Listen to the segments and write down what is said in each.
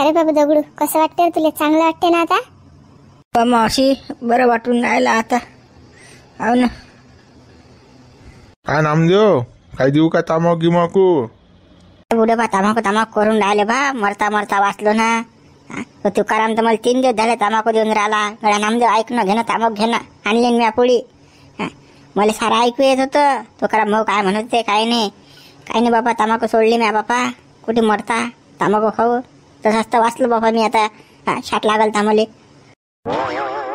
काय रे बाबा दगडू, कसं वाटतंय तुला? चांगलं वाटते ना आता? मावशी बरं वाटून राहिलं आता. हो ना. काय नामदेव, काय देऊ का तामाक गिमाकू? बुडे बा तामाकू करून राहिले बा. मरता मरता वाचलो ना. तुकाराम तर मला 3 दिवस झाले तामाकू देऊन राहिला. गड्या नामदेव ऐकणं घेणं तामाक घेणं आणले मी पोळी. मला सारं ऐकू येत होतं. तुकाराम भाऊ काय म्हणत ते काय नाही बाबा. तामाकू सोडली म्या बापा. कुठे मरता तामाकू खाऊ. तसंच तर वाचलो बाबा मी आता. शाट लागल तामले.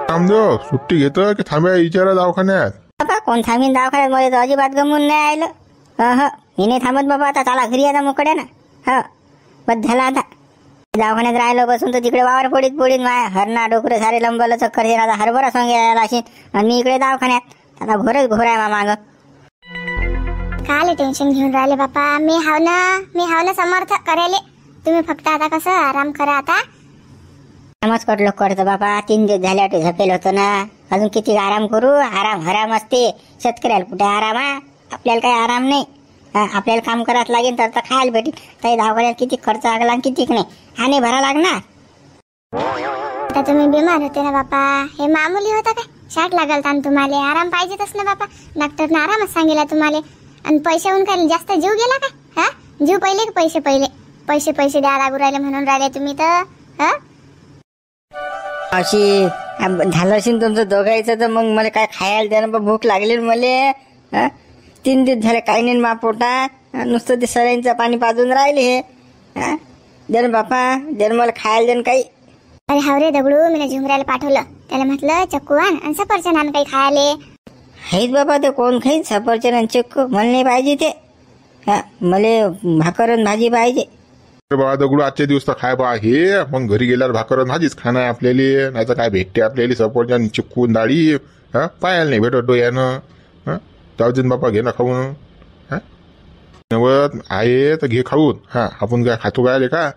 नामदेव सुट्टी घेतो की थांब्या विचारा दवाखान्यात? बाबा कोण थांबीन दवाखान्यात? मला तर अजिबात गमून नाही आलं. मी नाही थांबत बाबा. आता चला घरी आता मोकड्या ना. बस झाला आता. दवाखान्यात राहिलो बसून तर तिकडे वावर पोडीत माय हरणा डोकरे सारे लंबलं चक्कर आता हरभरा सांगे यायला अशी. आणि मी इकडे दवाखान्यात. आता घोर आहे माग. काल टेन्शन घेऊन राहिले बापा. मी हाव ना समर्थ करायले. तुम्ही फक्त आता कसं आराम करा आता. आरामच कटलो करतो बाबा. 3 दिवस झाले वाटे झपेल होतो ना. अजून किती आराम करू? आराम हराम असते. शेतकऱ्याला कुठे आराम आहे? आपल्याला काही आराम नाही. आपल्याला काम करावं लागेल तर खायला भेटेल. काही दवाखान्यात किती खर्च लागला किती नाही आणि भरा लागणार. आता तुम्ही बिमार होते ना बापा. हे मामूली होता काय? शाट लागल तर तुम्हाला आराम पाहिजेतच ना बापा. डॉक्टरने आरामच सांगितला तुम्हाला. आणि पैशाहून काय जास्त जीव गेला का? जीव पहिले की पैसे द्या लागू राहिले म्हणून राहिले तुम्ही तर. अशी झालं असेल तुमचं दोघायचं तर मग मला काय खायला द्या ना. भूक लागली मला. 3 दिवस झाले काही नाही मा पोटात. नुसतं ते सलाईनचं पाणी पाजून राहिले हे. दे ना बापा. दे ना मला खायला दे काही. अरे हावरे दगडू, मी झुमऱ्याला पाठवलं. त्याला म्हटलं चक्कू आण आणि सफरचंद आण काही खायले. हेच बाबा ते कोण खाईन सफरचंद आणि चिक्कू? मला नाही पाहिजे ते. मला भाकर आणि भाजी पाहिजे. बाबा दगडू आजचे दिवस तर खाय बा हे. मग घरी गेल्यावर भाकर भाजीच खाणं आहे आपल्याला. नाही तर काय भेटते आपल्याला? सफरचंद चिक्कून डाळी पाहायला नाही भेटत डोयानं. जाऊन बापा घे ना खाऊन. नवत आहे तर घे खाऊन. आपण काय खातो काय का?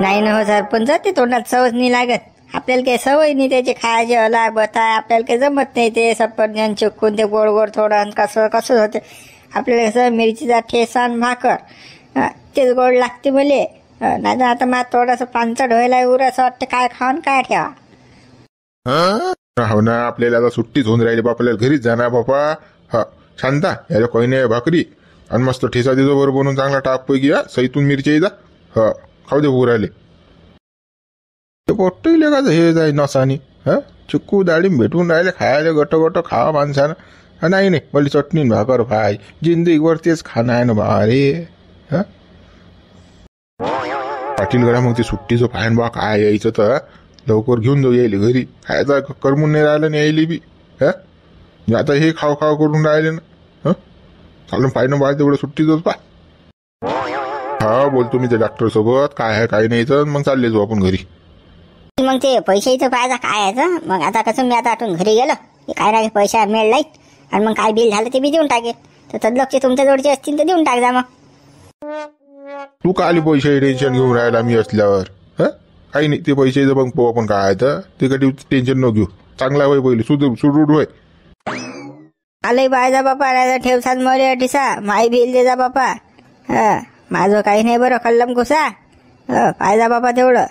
नाही ना हो सरपंच, ते तोंडात चवच नाही लागत. आपल्याला काही सवय नाही त्याचे खायचे. अला बता आपल्याला काही जमत नाही ते सफरचंद चिक्कून. ते गोड गोड थोडं कसं होते आपल्याला. कसं मिरचीचा ठेसा भाकर तेच गोड लागते मले. नाही तर आता मला थोडंसं पानचट व्हायला उर असं वाटतं काय खाऊन काय ठेवा. हो ना. आपल्याला आता सुट्टीच होऊन राहिली बापा. आपल्याला घरीच जाणार बापा. शांता याला काही नाही भाकरी आणि मस्त ठेसा देतो बरोबर बनवून चांगला टाक पैकी. सईतून मिरची जा. खाऊ दे भू राहिले. ते पोट्टले का हे जाई नसानी. चिक्कू डाळिंब भेटून राहिले खायला. गट खावा माणसानं. नाही मला चटणी भाकर खाय. जिंदगीवर तेच खाणं आहे ना बा रे. पाटील गड्या मग ते सुट्टीचं फायन बा काय यायचं तर लवकर घेऊन जाऊ यायले घरी. खायचा करमून नाही राहिलं नाही यायली बी. आता हे खाव करून राहिले ना. चालून पाहिजे बा तेवढं सुट्टीच पा. बोलतो मी त्या डॉक्टर सोबत काय आहे काय नाही तर मग चालले जाऊ आपण घरी. मग ते पैशाचं फायदा काय आहे? मग आता कसं मी आता आठवून घरी गेलो काय नाही पैसा मिळेल नाही. आणि मग काय बिल झालं ते बी देऊन टाकेल. तर तदलक्ष तुमच्या जवळचे असतील तर देऊन टाक जा. मग तू का आली पैसे टेन्शन घेऊन राहिला मी असल्यावर? काही नाही ते पैसे मग पाहू आपण काय आहे तर. ते कधी टेन्शन न घेऊ. चांगला वय पहिले सुडूड होय. आलंय बायजा बापा. नाही ठेवसात मरे ठिसा माई बिल दे जा बापा. माझं काही नाही बरं कल्लम घुसा. पायजा बापा तेवढं.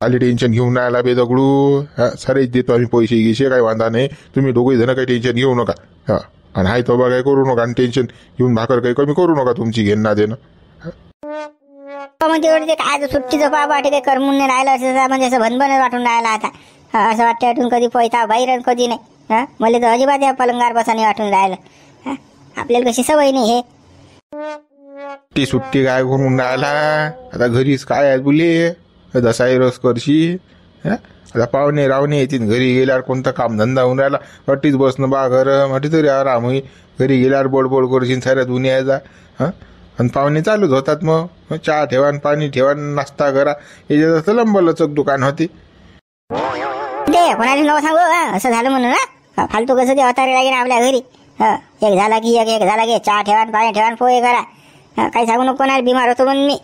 आली टेन्शन घेऊन नाही आला बे दगडू. सारेच देतो आम्ही पैसे गिसे काही वांधा नाही. तुम्ही दोघे जण काही टेन्शन घेऊ नका. आणि हाय तो बा काही करू नका. आणि टेन्शन घेऊन भाकर काही कमी करू नका तुमची घेणं देणं. मग तेवढं ते काय सुट्टीचं बाबा वाटे काही करमून नाही राहिलं असं. म्हणजे असं भनभन वाटून राहिला आता. असं वाटतं वाटून कधी पैसा बाहेर कधी नाही. मला तर अजिबात या पलंगार बसाने वाटून राहिलं. आपल्याला कशी सवय नाही हे. ती सुट्टी काय करून राहिला आता घरीच काय आहे बुले. दसाई रस करशी. आता पाहुणे रावणे येतील घरी गेल्यावर कोणतं काम धंदा होऊन राहिला. अटीच बसणं बा घर म्हटली तरी आराम होई. घरी गेल्यावर बोडबोड करशील साऱ्या दुनियाचा. आणि पाहुणे चालूच होतात. मग चहा ठेवा पाणी ठेवा नाश्ता करा. याच्यात असं लंबलचक दुकान होती. ते कोणाला नाव सांगू असं झालं म्हणून फालतू कसं ते अवतारे लागेल आपल्या घरी. एक झाला की एक झाला की चहा ठेवा पाणी ठेवा पोहे करा. काही सांगू नको कोणाला बिमार होतो म्हणून मी.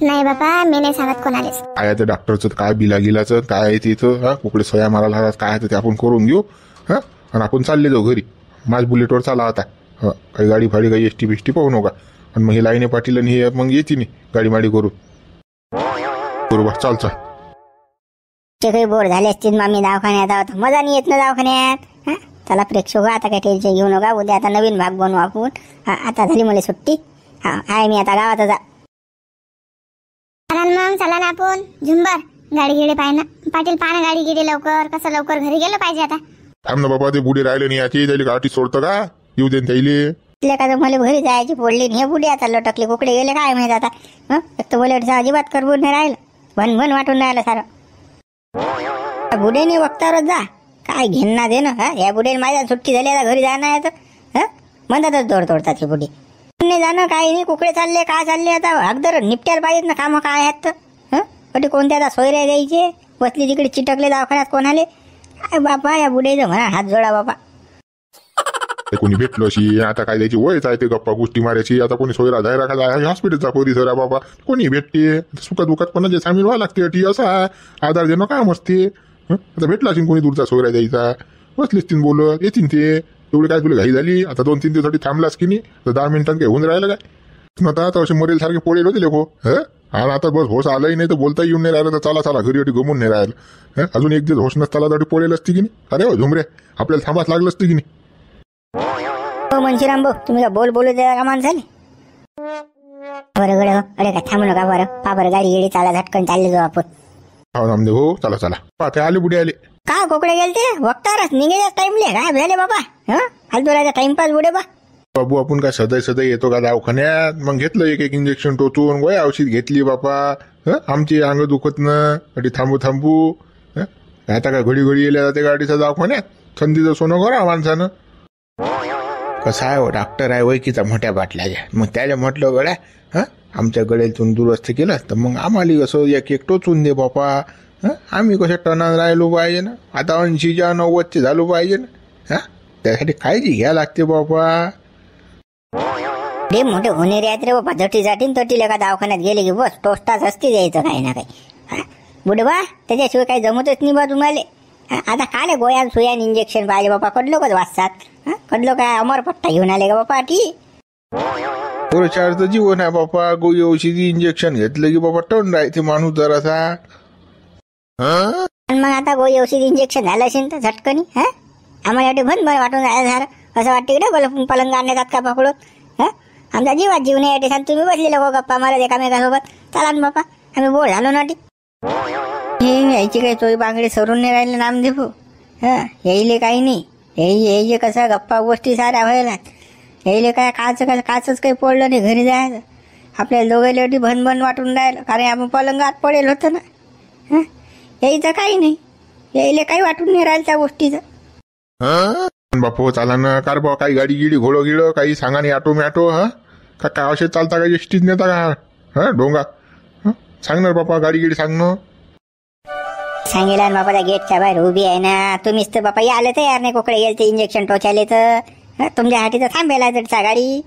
नाही बाबा मी नाही सांगत कोणालाच. काय ते डॉक्टरचं काय बिला गिलाचं काय आहे तिथं. कुकडे सोया मारायला लागतात काय ते आपण करून घेऊ. आणि आपण चालले जाऊ घरी. माझ बुलेटवर चाला आता. काही गाडी फाडी काही एसटी बिष्टी पाहू नका. आणि मग हे लाईने पाटील आणि हे मग येते नाही गाडी माडी करू बरोबर. चाल चाल. ते काही बोर झाले असतील मामी दवाखान्यात आहोत, मजा नाही येत ना दवाखान्यात. हा चला प्रेक्षक आता काही टेन्शन घेऊ नका, उद्या आता नवीन भाग बनवू आपण. हा आता झाली मला सुट्टी. हा आहे मी आता गावात जा. मग चला ना आपण झुंबर गाडी गिडी पाहिजे. पाटील पाहा ना गाडी गिडी लवकर, कसं लवकर घरी गेलं पाहिजे आता. थांब ना बाबा, ते बुढे राहिले नाही याची त्याला गाठी सोडतं का, येऊ दे त्याले. का मला घरी जायची पडली हे बुढे आता लटकले कुकडे गेले काय माहित आता. एक तर बोले अजिबात करबून नाही राहिलं, भन वाटून राहिलं सारं. बुढेने वक्तावरच जा, काय घेणं दे ना. या बुढेने माझ्या सुट्टी झाली आता घरी जाणार आहे तर म्हणतातच दोड तोडतात हे बुढे. नाही जाणं काही नाही, कुकडे चालले काय चालले आता अगदर निपट्याला पाहिजेत ना कामं काय आहेत तर. कधी कोणत्या आता सोयऱ्या द्यायचे, बसली तिकडे चिटकले दवाखान्यात कोणाले. काय बापा या बुढेचं म्हणा हात जोडा बापा. कोणी भेटलो अशी आता काय द्यायची वयच आहे ते गप्पा गोष्टी मारायची. आता कोणी सोयरा जायरा का जाय हॉस्पिटलचा परिसर आहे बाबा, कोणी भेटते सुखात दुखात कोणाचे सामील व्हावं लागते. अटी असा आधार देणं काम असते. आता भेटला असेल कोणी दूरचा सोयरा द्यायचा, बसलेच तीन बोलत येतील ते. एवढी काय तुला घाई झाली आता 2-3 दिवसासाठी थांबलास की नाही तर 10 मिनिटांनी काही होऊन राहिलं काय. आता असे मरेल सारखे पोळेल होते लोक. आणि आता बस होस आलंही नाही तर बोलता येऊन नाही राहिलं तर चला घरी अटी गमून नाही राहिलं. अजून एक दिवस होस नसताला तर पोळेल असते की नाही. अरे हो झुमरे आपल्याला थांबाच लागलं असते की नाही. हो मनशीराम भाऊ तुम्ही का बोलू द्या का माणसाले. बरं गडे हो अरे काय थांबू नका बरं. पा बरं गाडी गेली चाला झटकन चालले जाऊ आपण. हो नामदेव हो चला पाहते आले बुढे आले. का कोकडे गेले ते वक्तारच निघायच्या टाइमले काय झाले बाबा. हलदोराचा टाइमपास बुडे बा. बाबू आपण काय सदै येतो का दवाखान्यात. मग घेतलं एक इंजेक्शन टोचून गोळ्या औषध घेतली बापा. आमची अंग दुखत न अटी थांबू. आता काय घडी येल्या जाते गाडीचा दवाखान्यात. थंडीचं सोनं करा माणसानं. कसं आहे डॉक्टर आहे वैकीचा मोठ्या बाटल्या. मग त्याला म्हटलं गड्या आमच्या गड्यातून दुरुस्त केलं तर मग आम्हाला कसं एक टोचून दे बापा. आम्ही कसं टनात राहिलो पाहिजे ना. आता 80च्या 90चे झालो पाहिजे ना. त्यासाठी काळजी घ्या लागते बापा. ते मोठे होणे आहेत रे बाबा. झटीसाठी तटीला का दवाखान्यात गेले की बस टोस्टाच असते द्यायचं काही ना काही. बुडे बा त्याच्याशिवाय काही जमतच नाही बा तुम्हाला. आता काले गोयान सुयान इंजेक्शन पाहिजे बापा. कडलो कच वाचतात. कडलो काय अमरपट्टा घेऊन आले का बापा. ठी चारचं जीवन आहे बापा. गोळी औषधी इंजेक्शन घेतलं की बाबा टन राहते माणूस जरासा. मग आता गोळी औषध इंजेक्शन झालं असेल तर झटकनी आम्हाला एवढे भन वाटून राहिलं झालं. असं वाटतं की पलंग आणण्यात का पकडून. आमचा जीवात जीव नाही सांग तुम्ही बसलेले हो गप्पा मारत एकामेकासोबत. चला ना बापा आम्ही बोर झालो ना. यायची काही तोही बांगडी सरून नाही राहिले नामदेव. यायले काही नाही. यायचे कसं गप्पा गोष्टी साऱ्या व्हायला. यायले काय काचच काही पडलं नाही घरी जायचं. आपल्याला दोघांना एवढी भन वाटून राहिलं कारण आपण पलंगात पडेल होतं ना. यायचं काही नाही. यायले काही वाटून नाही राहिलं त्या गोष्टीचं. बापू चाला ना कार बा. काही गाडी गिडी घोडो गिडो काही सांगा नाही. ऑटो का काय असे चालता का एसटीच नेता का डोंगा. सांगणार बापा गाडी गिडी सांगणं. सांगेला बापा त्या गेटच्या बाहेर उभी आहे ना. तुम्हीच तर बापा आले तयार नाही. कोकडे गेले ते इंजेक्शन टोचाले तर तुमच्यासाठी तर थांबेला जटचा गाडी.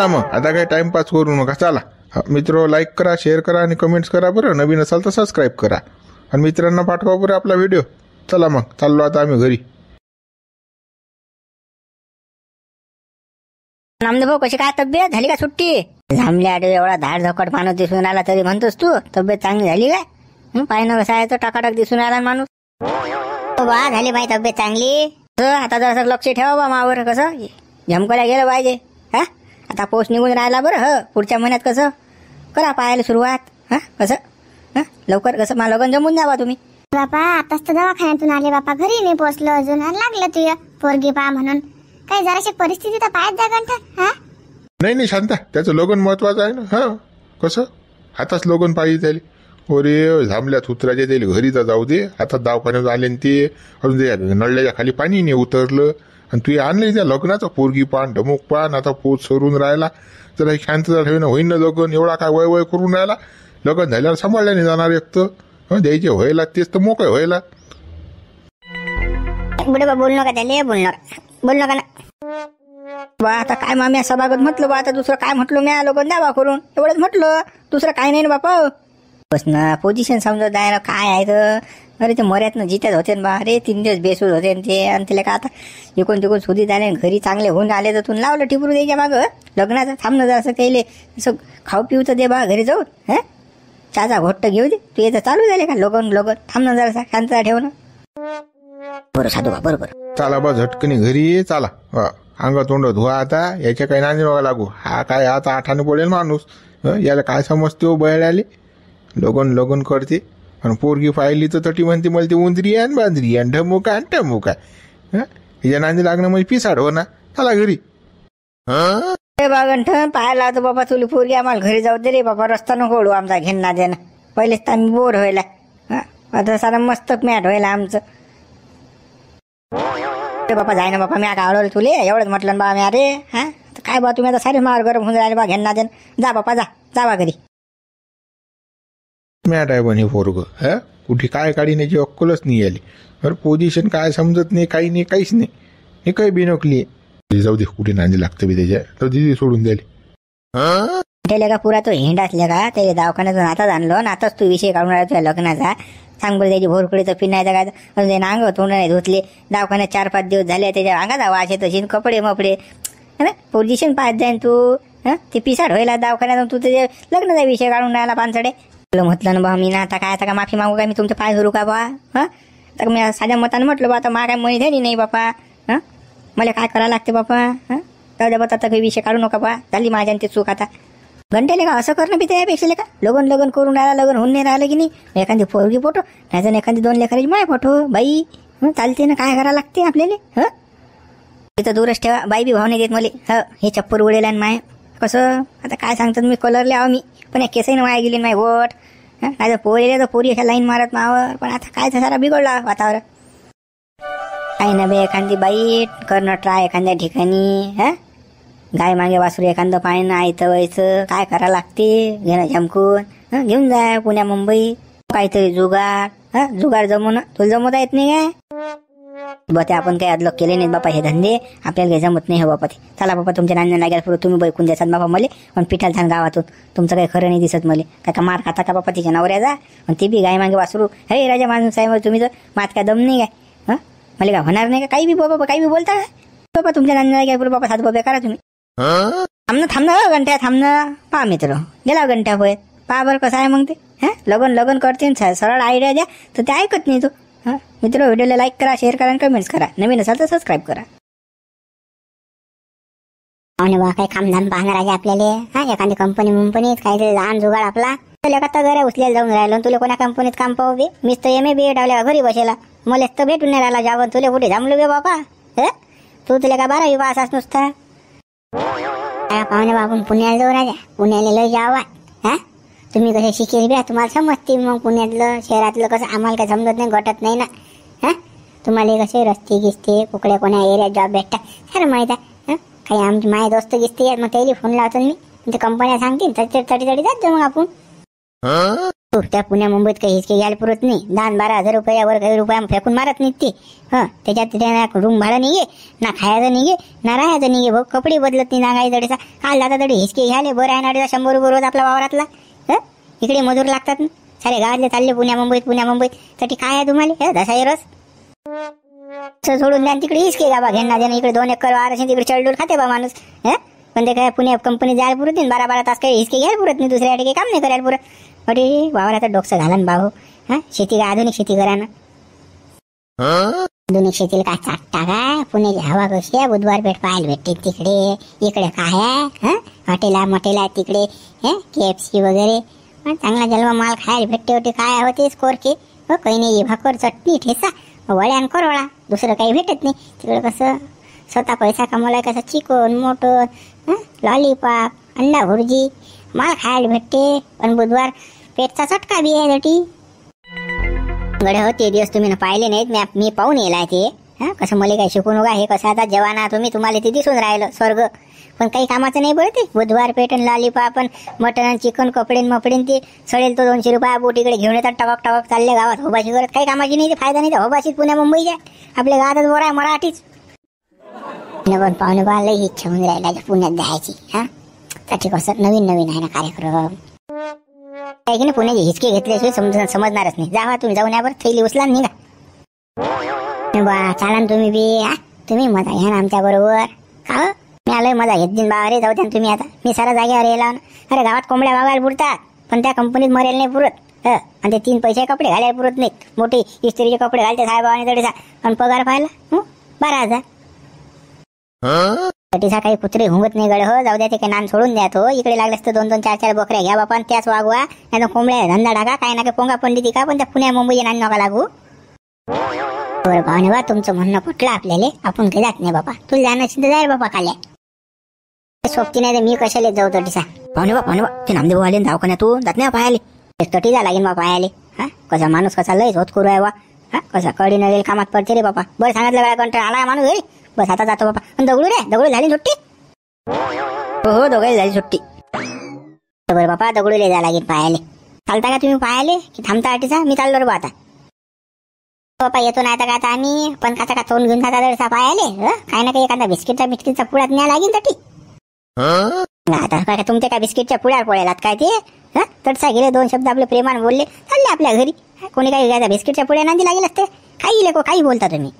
मग आता काही टाइमपास करू नका. चला मित्र लाईक करा, शेअर करा आणि कमेंट्स करा बरं. नवीन असाल तर सबस्क्राईब करा आणि मित्रांना पाठवा बरं आपला व्हिडिओ. चला मग चाललो आता आम्ही घरी. नामदेव भाऊ कशी काय तब्येत झाली का सुट्टी. झांबल्या एवढा धाड झकट माणूस दिसून आला तरी म्हणतोस तू तब्येत चांगली झाली काय. पाहिलं कसं आहे तो टकाटक दिसून आला माणूस. बा झाली बाई तब्येत चांगली. आता जरा लक्ष ठेवा बा मावर. कसं झमकल्या गेलं पाहिजे. आता पोस्ट निघून राहिला बरं. पुढच्या महिन्यात कसं करा पाहायला सुरुवात. कसं लवकर कसं मला लगन जमून द्यावा तुम्ही. बापा आताच तर दवाखान्यातून आले बापा. घरी नाही पोचलो अजून आणि लागलं तुझ्या पोरगी पा म्हणून. काही जराशी परिस्थिती तर पाहत जा गंठन. नाही शांता त्याचं लगन महत्वाचं आहे ना. कसं आताच लगन पाहिजे त्याला. अरे झांबल्यात उतरायचे त्याला घरी तर जाऊ दे. आता दवाखान्यात आले ते अजून ते नळल्याच्या खाली पाणी नाही उतरलं. आणि तू आणलं त्या लग्नाचं पोरगी पान ढमुक पान. आता पोच सरून राहिला जरा शांतता ठेवणं होईन ना लगन. एवढा काय वय करून राहिला. लगन झाल्यावर सांभाळल्याने जाणार एक तर द्यायचे व्हायला तेच तर मोकळे व्हायला. बुडे बोल नका त्याला. बोल नका ना बा. आता काय माम्या सभागत म्हटलं बा. आता दुसरं काय म्हटलं म्या लगन द्यावा करून एवढंच म्हटलं. दुसरं काय नाही ना बापा. बस ना पोझिशन समजत आहे ना काय आहे तर अरे ते मऱ्यातनं जित्यात होते ना बा. अरे 3 दिवस बेसूद होते न ते. आणि तिला का आता इकून तिकून सुधीत आले घरी चांगले होऊन आले तर तू लावलं टिपरू द्यायच्या मागं लग्नाचं. थांबणं जर असं त्याले असं खाऊ पिऊ तर दे बा घरी जाऊन. चहाचा घोट्ट घेऊ दे. तू याचं चालू झाले का लगन थांबणं जरासा शांतता ठेवणं. बरं साधू बा बरोबर. चला बा झटकनी घरी ये चला. अंग तोंड धुवा आता. याच्या काही नांदी नका लागू. हा काय आता आठाने पडेल माणूस. याला काय समजते हो बैलाले. लगन करते आणि पोरगी पाहिली तर तटी म्हणते मला ते उंदरी आणि बांदरी आणि ढमुका आणि टमुका. या नांदी लागणं म्हणजे पिसाड हो ना. चला घरी. बागंठ पाहायला तर बाबा तुला पोरगी आम्हाला घरी जाऊ दे रे बाबा. रस्ता नको ओढू आमचा घेणं देणं. पहिलेच तर आम्ही बोर व्हायला. आता सारा मस्त मॅट व्हायला आमचं. बापा जाय ना बापा. मी आता आवडलं तुले एवढंच म्हटलं ना बा मी. अरे काय बा तुम्ही आता सारे मार गरम होऊन राहिले बा घेणं देणं. जा बापा जावा घरी. मॅट आहे पण हे पोरग. कुठे काय काढण्याची अक्कलच नाही आली. अरे पोझिशन काय समजत नाही काही नाही काहीच नाही. हे काही बिनोकली आहे. जाऊ दे कुठे नांदी लागतं बी त्याच्या तर दिदी सोडून द्यायला. त्याला का पुरा तो हिंड असल्या का त्याला दवाखान्यातून आताच आणलो ना. आताच तू विषय काढून राहिला तुझ्या लग्नाचा. सांग बरं त्याची भोरकडीचं पिण्याचं काय म्हणजे अंग तोंड नाही धुतले. दवाखान्यात 4-5 दिवस झाले त्याच्या अंगात वास येत असेल कपडे मपडे. पोझिशन पाहत जाईन तू. ते पिसाड व्हायला दवाखान्यातून तू त्याच्या लग्नाचा विषय काढून राहिला पानसडे. म्हटलं ना बा मी ना आता काय माफी मागू काय मी तुमचे पाय धरू का बा. तर मी साध्या मतानं म्हटलं बा आता मा काय मनी झाली नाही बापा. मला काय करायला लागते बापा. जाऊ द्या बा आता काही विषय काढू नका बा. झाली माझ्या ते चूक आता. घंटेले का असं करणं बी त्यापेक्षा का लगन करून राहिला. लगन होऊन नाही राहिलं की नाही. एखादी पोरगी फोटो नाही तर एखादी 2 लेकराची माय फोटो बाई. चालते ना काय करायला लागते आपल्याला. तिथं दूरच ठेवा. बाई बी भाव नाही देत मला. हे चप्पर उडेल आणि माय कसं आता काय सांगतात मी कलरले आहो मी. पण या केसही वाया गेली माय वोट. नाही तर पोरीला तर पोरी अशा लाईन मारत मावर. पण आता काय तर सारा बिघडला वातावरण. काही ना बे एखादी बाई करणं ट्राय एखाद्या ठिकाणी. गाय मागे वासरू एखादं पाहिणं आयतं व्हायचं काय करायला लागते. घेणं झमकून घेऊन जाय पुण्या मुंबई काहीतरी जुगार जमवणं. तुला जमवता येत नाही काय बा. ते आपण काही अदलक केले नाहीत बापा हे धंदे. आपल्याला काही जमत नाही हो बापा. ते चला बापा तुमच्या नांद्या लागेल पुढे तुम्ही बैकून द्यासात बाबा मला. पण पिठाल छान गावातून तुमचं काही खरं नाही दिसत मला. काय का मार खाता का बापा तिच्या नवऱ्याचा. आणि ते बी गाय मागे वासरू. हे राजा माणूस साहेब तुम्ही तर मात काय दम नाही काय. मला काय होणार नाही का काही बी बाबा काही बी बोलता काय बाबा. तुमच्या नांद्या लागेल पुढे बाबा सात बाबा करा तुम्ही. थांबणं घंट्या थांबणं. पहा मित्र गेला घंट्या होय. पहा बरं कसं आहे मग ते. लगन करते सरळ आयडिया द्या तर ते ऐकत नाही तो. मित्र व्हिडिओला लाईक करा शेअर करा आणि कमेंट्स करा. नवीन असाल तर सबस्क्राईब करा. बा काही कामधाम पाहणार आहे आपल्याला. एखादी कंपनीत काहीतरी लहान जुगाड आपला. तुला का घर उचल्याला जाऊन राहिलो. तुला कोणा कंपनीत काम पाहू बे. मीच तर MA BA डावल्या घरी बसेला. मला तर भेटून नाही राहिला जावं. तुला कुठे जमलो बे बाबा. तू तुला का 12वी पास अस नुसता. पाहुणे बाबून पुण्याला जाऊ राजा. पुण्याला लय जावा. तुम्ही कसे शिकेल बी तुम्हाला समजते. मग पुण्यातलं शहरातलं कसं आम्हाला काय समजत नाही गटत नाही ना. तुम्हाला कसे रस्ते गिसते कुकड्या कोणा एरियात जॉब भेटतात खरं माहीत आहे. काही आमची माझे दोस्त गिसते मग त्याला फोन लावतो मी. ते कंपन्या सांगतील तरी जात जाऊ मग आपण. त्या पुण्या मुंबईत काही हिचके घ्यायला पुरत नाही. 10-12 हजार रुपयावर काही रुपया फेकून मारत नाहीत ते. त्याच्यात रूम भाडं निघे ना खायचं निघे ना राहायचं निघे भाऊ. कपडे बदलत नाही ना काही तडीचा. काल जाता तडी हिचके घ्यायले बरं आहे ना 100 रुपये रोज आपला वावरातला. इकडे मजूर लागतात ना सारे गावातले चालले पुण्या मुंबईत साठी काय आहे तुम्हाला धसाई रस सोडून द्या. तिकडे हिचके गाबा घेणार द्या. इकडे 2 एकर वार असेल तिकडे चळडूर खाते बा माणूस. पण ते काय पुण्या कंपनी जायला पुरत नाही. 12-12 तास काही हिचके घ्यायला पुरत नाही. दुसऱ्या काही काम नाही करायला पुरत. अरे वावराचा डोकसं घाला ना भाऊ. शेती काय आधुनिक शेती करा ना. आधुनिक शेतीला काय चाटता काय. पुण्याची हवा कशी आहे. बुधवार पेठ पाहायला भेटते तिकडे. इकडे काय आहे हॉटेला तिकडे KFC वगैरे. चांगला जलवा माल खायला भेटते होते. काय होते स्कोर के काही नाही. भाकर चटणी ठेसा वड्यान करोळा दुसरं काही भेटत नाही तिकडे. कसं स्वतः पैसा कमवलाय कसं चिकन मोटन लॉलीपॉप अंडा भुर्जी माल खायला भेटते. पण बुधवार पेटचा चटका बी आहे साठी. गडे हो ते दिवस तुम्ही पाहिले नाहीत. मी पाहून येलाय ते. कसं मला काही शिकू नका. हे कसं आता जवाना तुम्हाला ते दिसून राहिलं स्वर्ग. पण काही कामाचं नाही बरं ते. बुधवार पेटन लॉलीपॉप मटन चिकन कपडेन मपडेन ते सडेल तो 200 रुपया बोट इकडे घेऊन येतात. टवक चालले गावात होबाशी करत. काही कामाची नाही. फायदा नाही. होबाशीत पुण्या मुंबईच्या आपल्या गावातच बरं आहे मराठीच. पण पाहुणे पाहायला इच्छा होऊन राहिला पुण्यात जायची. त्याची कसं नवीन आहे ना कार्यक्रम. काय की नाही, पुण्याचे हिचके घेतल्याशिवाय समजणारच नाही. जावा तुम्ही, जाऊन या बरं, थैली उचला आणि निघा. बा चाला ना तुम्ही बी. तुम्ही मजा घ्या ना आमच्या बरोबर. का हो? मी आलोय मजा घेत दिन बा. अरे जाऊ द्या तुम्ही, आता मी सारा जागेवर येला. अरे गावात कोंबड्या वागायला पुरतात, पण त्या कंपनीत मरेल नाही पुरत. आणि ते 3 पैसे कपडे घालायला पुरत नाहीत. मोठे इस्त्रीचे कपडे घालते साहेबांनी तडीसा, पण पगार पाहिला 12,000. तटीसा काही कुत्रे हुंगत नाही गड हो. जाऊ द्या, ते काही नान सोडून द्या तो. इकडे लागल्यास तर 2-2, 4-4 बकऱ्या घ्या बापा, त्याच वागवा. नाही तर कोंबड्या धंदा टाका, काही ना काही पोंगा पंडिती का, पण त्या पुण्या मुंबई नान नका लागू. बरं भावने बा, तुमचं म्हणणं पटलं आपल्याला. आपण काही जात नाही बापा. तुला जाणं असेल तर जाईल बापा खाल्या. सोबती नाही तर मी कशाला जाऊ तटीसा. पाहुणे बा ते नामदेव आले दवाखान्यातून जात नाही पाहायले. तटी जा लागेल बा पाहायले. कसा माणूस कसा लयच होत करू आहे वा. कसा कडी नळेल कामात पडते रे बापा. बरं सांगितलं वेळा कंटाळा आला माणूस घरी. बस आता जातो बापा. दगडू झाली सुट्टी. हो दोघे झाली सुट्टी. बरं बापा, दगडूले जा लागेल पाहायले. चालता का तुम्ही पाहायले की थांबता अटीसा? मी चाललो रे बा आता. बापा येतो नाही आता का आम्ही पण का तोंड घेऊन खाता दडसा पाहायले. काही ना काही एखादा बिस्किटचा पुढ्यात न्या लागेल तटी. आता काय तुमच्या काय बिस्किटच्या पुढ्यावर पळेलात काय ते? तडसा गेले 2 शब्द आपले प्रेमान बोलले, चालले आपल्या घरी. कोणी काही बिस्किटच्या पुढ्या नांदी लागेल असते. काही लेको काही बोलता तुम्ही.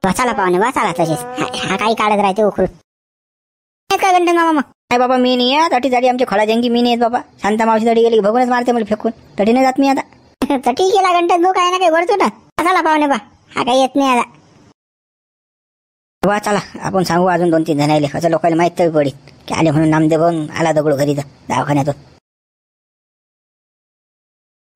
बसाला पाहुणे बसाला तसेच. हा काही काढत राहते उखरून. काय घंटे मामा मग? नाही बाबा मी नाही आहे. तटी झाली आमची खळा जंगी. मी नाही येत बाबा. शांता मावशी तटी गेली बघूनच मारते मला फेकून. तटी नाही जात मी आता. तटी गेला घंट्यात भाऊ काय ना काही वरतो ना. बसाला पाहुणे बा, हा काही येत नाही आता. वा चला आपण सांगू अजून 2-3 जणांना. असं लोकांना माहित तरी पडेल की आले म्हणून नामदेव आला दगडू घरी दवाखान्यातून.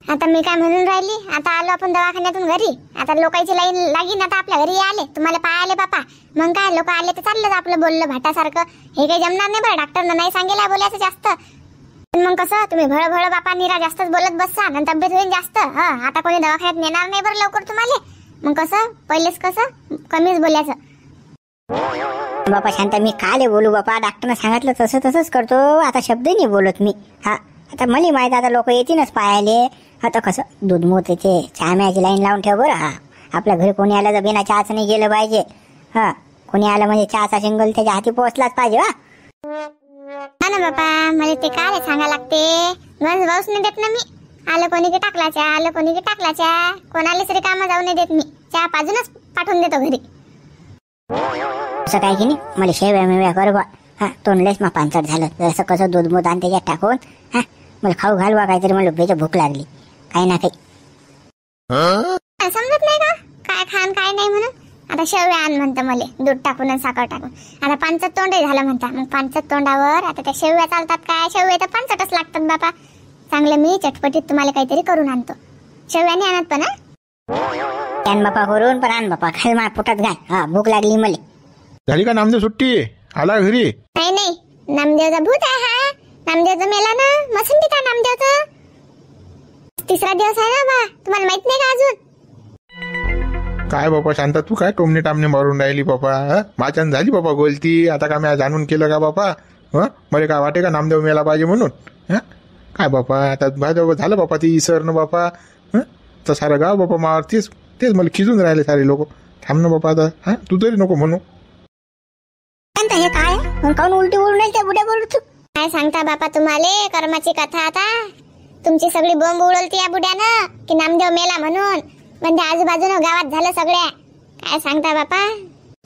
आता मी काय म्हणून राहिली, आता आलो आपण दवाखान्यातून घरी. आता लोकांची लाईन लागीन. आता आपल्या घरी आले, तुम्हाला पाहायले बापा. मग काय लोक आले तर चाललं आपलं बोललं भाटासारखं. हे काही जमणार नाही बरं. डॉक्टरनं नाही सांगेला बोलायचं जास्त. मग कसं तुम्ही भळ बापा निरा जास्तच बोलत बससा आणि तब्येत होईल जास्त. आता कोणी दवाखान्यात नेणार नाही बरं लवकर तुम्हाला. मग कसं पहिलेच कसं कमीच बोलायचं. बापा शांता मी काले बोलू बापा. डॉक्टरनं सांगितलं तसंच करतो. आता शब्द नाही बोलत मी. आता मला माहित आता लोक येतीलच पाहायले. आता कसं दूध मोत येते, चहाम्याची लाईन लावून ठेव बरं. आपल्या घरी कोणी आलं तर बिना चहाच नाही गेलं पाहिजे. कोणी आलं म्हणजे चहाचा शिंगल त्याच्या हाती पोहोचलाच पाहिजे. हा ना बापा, मला ते काय सांगा लागते. गंज भाऊच नाही देत ना मी. आलं कोणी की टाकला चहा, आलं कोणी की टाकला चहा. कोणालाच रिकामा जाऊ नाही देत मी. चहा पाजूनच पाठवून देतो घरी. असं काय की नाही, मला शेव्या मेव्या कर बा. तोंडलेच मग पांचट झालं. जसं कसं दूध मोत आणि त्याच्यात टाकून मला खाऊ घालवा काहीतरी. मला बेच भूक लागली काही ना काही. समजत नाही का काय खान काय नाही म्हणून. आता शेवया आण म्हणतं मला, दूध टाकून आणि साखर टाकून. आता पांचट तोंडही झालं म्हणता. मग पांचट तोंडावर आता त्या शेवया चालतात काय? शेवया तर पांचटच लागतात बापा. चांगलं मी चटपटीत तुम्हाला काहीतरी करून आणतो. शेवयाने आणत पण आण बापा करून, पण आण बापा. खाल माझ्या पोटात घाल. भूक लागली मला. झाली का नामदेव सुट्टी? आला घरी? नाही नामदेवचा भूत आहे हा. नामदेवचा मेला ना मसंती का नामदेवचा. 3रा दिवस आहे ना बा. तुम्हाला माहित नाही का अजून? काय बापा शांता, तू काय टोमणे टामणे मारून राहिली बापा? माझ्यान झाली बापा गोलती. आता का मी जाणून केलं का बापा? मला काय वाटे का नामदेव मेला पाहिजे म्हणून? काय बापा आता झालं बापा ती इसरणं बापा. तर सारं गाव बापा मार तेच मला खिजून राहिले सारे लोक. थांब ना बापा आता. तू तरी नको म्हणू. हे काय काऊन उलटी बोलून त्या बुड्या बोलू तू? काय सांगता बापा तुम्हाला कर्माची कथा. आता तुमची सगळी बोंब उडलती या बुड्यानं की नामदेव मेला म्हणून. म्हणजे आजूबाजूनं गावात झालं सगळ्या. काय सांगता बापा.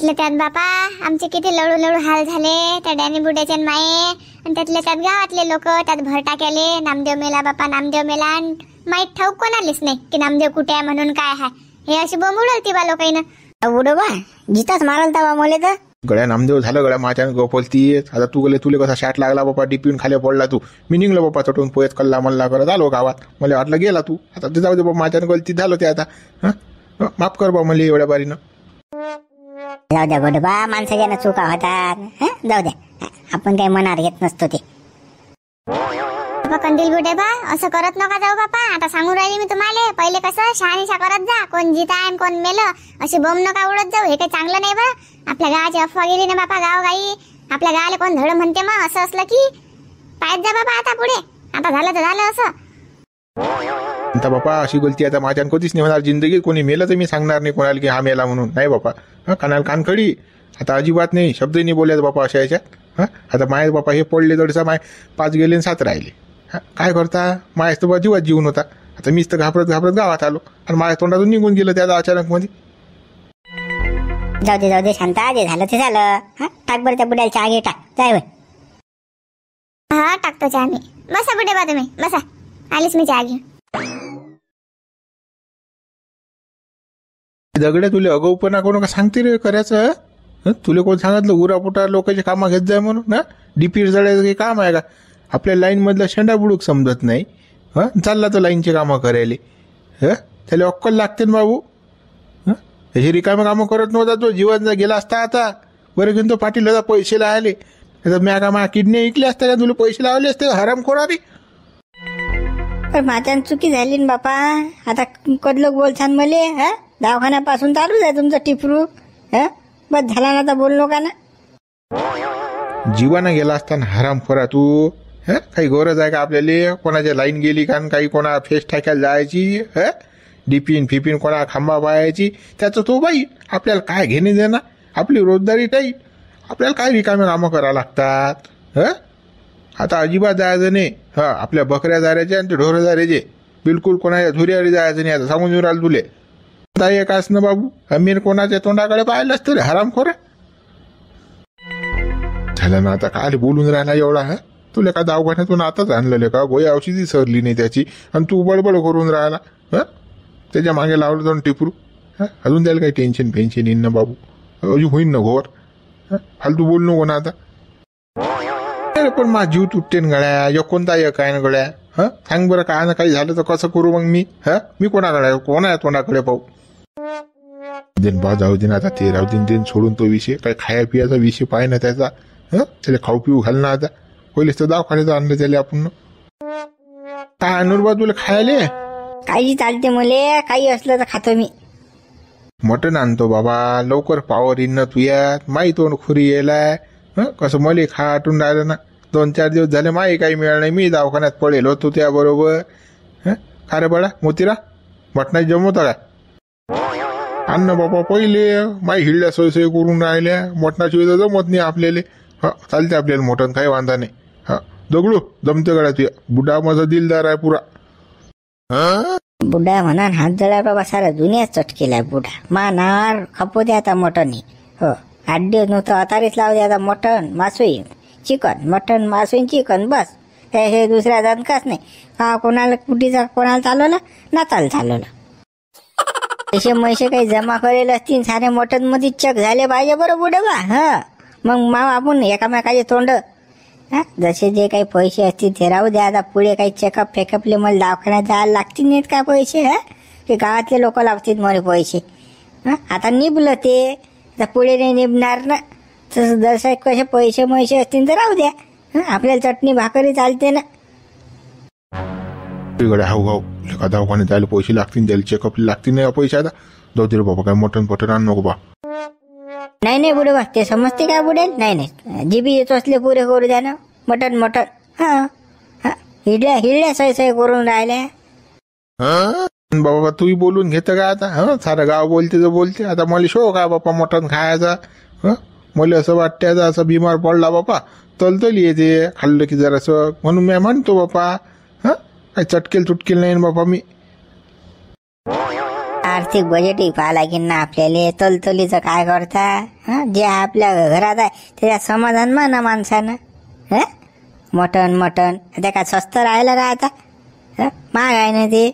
त्यात बापा आमचे किती लढू हाल झाले त्या डॅनी बुड्याचे माये. आणि त्यात गावातले लोक त्यात भर टाकले. नामदेव मेला बापा, नामदेव मेला. माहीत ठाऊक कोणालीच नाही की नामदेव कुठे आहे म्हणून काय आहे. हे अशी बोंब उडलती बा लोकांना. बुडो बा जिताच मारल तवा मोले तर. गळ्या नामदेव झालं गळ्या माझ्यानं गोपलती. आता तू गेले तुले कसा शाट लागला बापा. डिपिन खाली पडला तू. मी निघलो बापा चटून पोहेत कल्ला मल्ला करत आलो गावात. मला वाटलं गेला तू. आता ते जाऊ दे बाबा, माझ्यानं गलती झालं ते आता. माफ कर बा मला एवढ्या बारीनं. जाऊ द्या गोडबा, माणसाच्या चुका होतात. जाऊ द्या, आपण काही मनावर घेत नसतो ते. कंदील बुडे बा असं करत नका जाऊ बापा. आता सांगून राहिली मी तुम्हाला. पहिले कसं शहानिशा करत जा. कोण जिता आणि कोण मेलं अशी बोंब नका उडत जाऊ. हे काही चांगलं नाही बा. आपल्या गावाची अफवा गेली ना बापा गावगाई. आपल्या गावाला कोण धड म्हणते मग. असं असलं की पायत जा बाबा आता पुढे. आता झालं तर झालं असं. आता बापा अशी गलती आता माझ्यानं कधीच नाही होणार जिंदगीत. कोणी मेलं तर मी सांगणार नाही कोणाला की हा मेला म्हणून. नाही बापा. कानाला कानखडी. आता अजिबात नाही. शब्द नाही बोलायचं बापा अशा याच्यात. आता माय बापा हे पडले तडसा माय 5 गेले आणि 7 राहिले. काय करता माझ्या तर जीवात जीवन होता. आता मीच तर घाबरत घाबरत गावात आलो आणि माझ्या तोंडातून निघून गेलं त्याचा अचानक मध्ये. जाऊ दे शांता, जे झालं ते झालं. हा, टाक बरं त्या बुड्याला चहा घे, टाक जाय. हा टाकतो चहा मी. बसा बुडे बा तुम्ही बसा, आलीच मी चहा घेऊन. दगड्या तुला अगाऊपणा कोण का सांगते रे करायचं. तुला कोण सांगितलं उरापुटा लोकांचे कामं घेत जाय म्हणून ना. डीपी जळायचं काही काम आहे का. आपल्या लाईन मधला शेंडा बुडूक समजत नाही. चालला तर लाईनचे कामं करायले. त्याला अक्कल लागते ना बाबू. हे रिकामे कामं करत नव्हता तो, जीवन गेला असता आता. बरं घेऊन तो पाटील होता पैसे लावले. म्या का मा किडनी ऐकले असते का, तुला पैसे लावले असते हराम खोरारी. पण माझ्या चुकी झाली ना बापा. आता कदलोक बोलसान मले. दवाखान्यापासून चालूच आहे तुमचं टिपरू. बस झाला ना तर बोल नका ना. जीवाना गेला असताना हराम खोरा तू. काही गरज आहे का आपल्याला कोणाच्या लाईन गेली का, काही कोणा फेस टाकायला जायची. डिपिन फिपिन कोणा खांबा पाहायची. त्याचं तो बाई आपल्याला काय घेणे देणार. आपली रोजदारी टाईट. आपल्याला काय रिकामे कामं करावं लागतात. आता अजिबात जायचं नाही. आपल्या बकऱ्या जायचे आणि ते ढोरं जायचे. बिलकुल कोणाच्या धुऱ्यावर जायचं नाही. आता सांगून येऊ राहिलं तुले. एक आस ना बाबू, अमीर कोणाच्या तोंडाकडे पाहिलं असतं रे हराम खोरा. झालं ना आता काय बोलून राहिला एवढा. तुला का दवाखान्यातून आताच आणलेलं का, गोळी औषधी सरली नाही त्याची आणि तू बडबड करून राहिला. त्याच्या मागे लावलं जाऊन टिपरू. अजून त्याला काही टेन्शन पेन्शन येईन ना बाबू. अजून होईन ना घोर. फालतू बोल नको ना आता. अरे पण माझा जीव तुटतेन गळ्या. एक कोणता एक आहे ना गळ्या. सांग बरं काय ना काही झालं तर कसं करू मग मी. मी कोणाकडे कोणा तोंडाकडे पाहू. दिन बा जाऊ दिन आता ते राहू दिन सोडून तो विषय. काही खाया पियाचा विषय पाय ना त्याचा. त्याला खाऊ पिऊ घाल ना आता. पहिलेच तर दवाखान्यात आणलं त्याला आपण. काय अनुरबा तुला खायले काही चालते मले. काही असलं तर खातो मी. मटण आणतो बाबा. लवकर पावर येईन ना तुयात. माही तोंड खुरी यायलाय. कसं मले खा आटून राहिलं ना. 2-4 दिवस झाले माही काही मिळालं नाही. मी दवाखान्यात पडेल होतो त्याबरोबर. खा रे बडा मोतीरा, मटणाची जमवता काय. अन्न बाबा पहिले माई हिळल्या सोय सोय करून राहिल्या. मटणाची वेळ जमत नाही आपल्याला. चालते आपल्याला मटण, काही वांधा नाही. दगडू जमते गड्या तुया. बुडा माझा दिलदार आहे पुरा. बुडा म्हणा हात जळा बाबा. सारा दुनिया चटकेलाय बुडा. मानार खपू द्या आता मटणी. 8 दिवस नव्हतं अतारीच लावू द्या आता. मटण मासोई चिकन, मटण मासोई चिकन, बस. हे दुसऱ्या दणकाच नाही. कोणाला कुटीचा कोणाला चालवलं ना चालवलं. पैसे मैसे काही जमा करेल असतील सारे मटण मध्ये चक झाले पाहिजे बरं बुडे बा. मग आपण एकामेकाचे तोंड. जसे जे काही पैसे असतील ते राहू द्या आता. पुढे काही चेकअप फेकअपले मला दवाखान्यात जायला लागतील नाहीत का पैसे. की गावातले लोक लावतील मला पैसे. आता निभलं ते तर पुढे नाही निभणार ना. तसं जसं कसे पैसे मैसे असतील तर राहू द्या. आपल्याला चटणी भाकरी चालते ना. हाऊ हाऊ एका दवाखान्यात जायला पैसे लागतील. त्याला चेकअप लागतील नाही पैसे. आता जाऊ दे रे बाबा. काय मटण पटण आण नको बा. नाही बुडे बा. ते समजते काय बुडे. नाही जिबी येतो असले पुरे करू द्या ना. मटण हिडल्या सय करून राहिल्या. बाबा तूही बोलून घेतं का आता. सारं गाव बोलते तर बोलते. आता मला शोक आहे बापा मटण खायचा. मला असं वाटते आता असं बिमार पडला बापा तलतली येते खाल्लं की जरासं. म्हणून मी म्हणतो बापा. काही चटकेल नाही बापा मी. आर्थिक बजेटही पाहा लागेल ना आपल्याला. तलतलीचं काय करता. जे आपल्या घरात आहे त्याच्यात समाधान म्हणा माणसानं. मटण त्या काय स्वस्त राहिलं का आता. महाग आहे ना ते.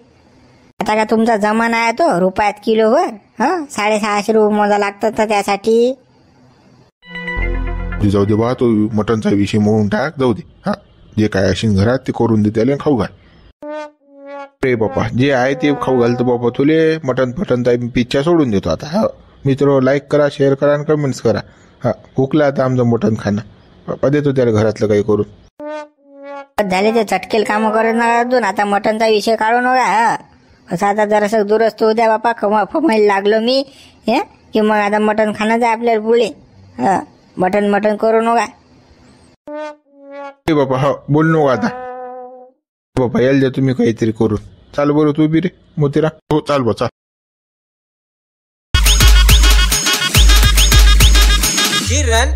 आता का तुमचा जमाना आहे तो रुपयात किलोवर. 650 रुपये मोजा लागतात तर त्यासाठी. जाऊ दे बा. तो मटणचा विषय म्हणून टाक. जाऊ दे. जे काय असेल घरात ते करून दे त्याला खाऊ घाल. रे बापा जे आहे ते खाऊ घालतो बापा तुले. मटण पिच्चा सोडून देतो आता. मित्र लाईक करा, शेअर करा आणि कमेंट्स करा. हुकला आता आमचं मटण खाणं. बापा देतो त्याला घरातलं काही करून. झाले ते चटकेल कामं करत नका. आता मटणचा विषय काढू नका. असं आता जरासं दुरस्त होऊ द्या बापा. फमायला लागलो मी. की मग आता मटण खाणं आहे आपल्याला पुढे. मटण करू नका. बापा बोल नको आता. बापा यायला द्या तुम्ही काहीतरी करून. चाल बरं तू बी रे मोतीरा. हो चाल बा चाल. किरण